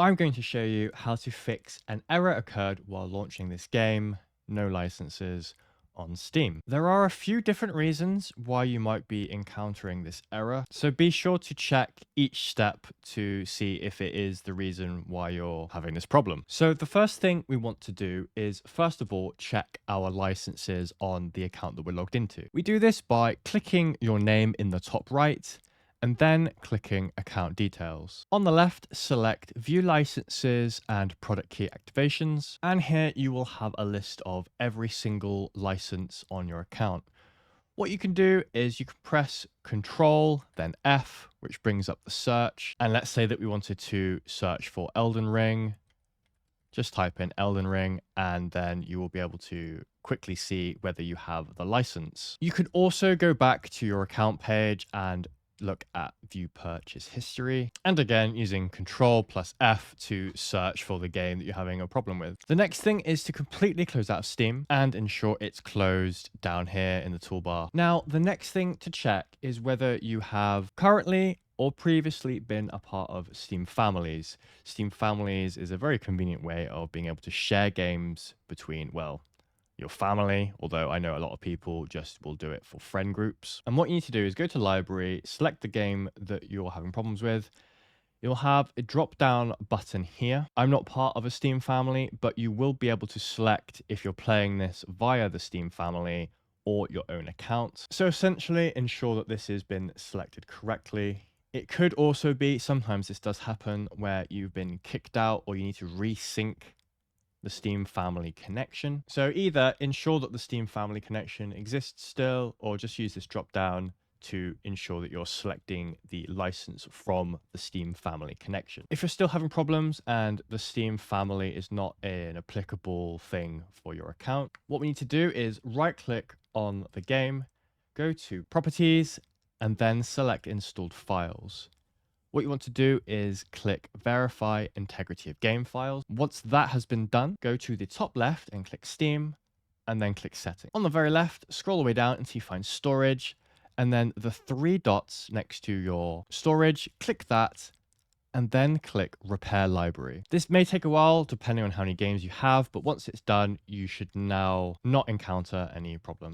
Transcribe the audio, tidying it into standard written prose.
I'm going to show you how to fix an error occurred while launching this game, no licenses, on Steam. There are a few different reasons why you might be encountering this error, so be sure to check each step to see if it is the reason why you're having this problem. So the first thing we want to do is, first of all, check our licenses on the account that we're logged into. We do this by clicking your name in the top right, and then clicking account details. On the left, select view licenses and product key activations. And here you will have a list of every single license on your account. What you can do is you can press Control, then F, which brings up the search. And let's say that we wanted to search for Elden Ring. Just type in Elden Ring, and then you will be able to quickly see whether you have the license. You can also go back to your account page and look at view purchase history, and again using Control plus F to search for the game that you're having a problem with. The next thing is to completely close out of Steam and ensure it's closed down here in the toolbar. Now, the next thing to check is whether you have currently or previously been a part of Steam Families. Steam Families is a very convenient way of being able to share games between, well, your family, although I know a lot of people just will do it for friend groups. And what you need to do is go to library, select the game that you're having problems with. You'll have a drop down button here. I'm not part of a Steam family, but you will be able to select if you're playing this via the Steam family or your own account. So essentially ensure that this has been selected correctly. It could also be, sometimes this does happen, where you've been kicked out or you need to resync the Steam family connection. So either ensure that the Steam family connection exists still, or just use this drop down to ensure that you're selecting the license from the Steam family connection. If you're still having problems and the Steam family is not an applicable thing for your account, what we need to do is right click on the game, go to properties, and then select installed files. What you want to do is click Verify Integrity of Game Files. Once that has been done, go to the top left and click Steam, and then click Settings. On the very left, scroll all the way down until you find Storage, and then the three dots next to your storage, click that, and then click Repair Library. This may take a while depending on how many games you have, but once it's done, you should now not encounter any problems.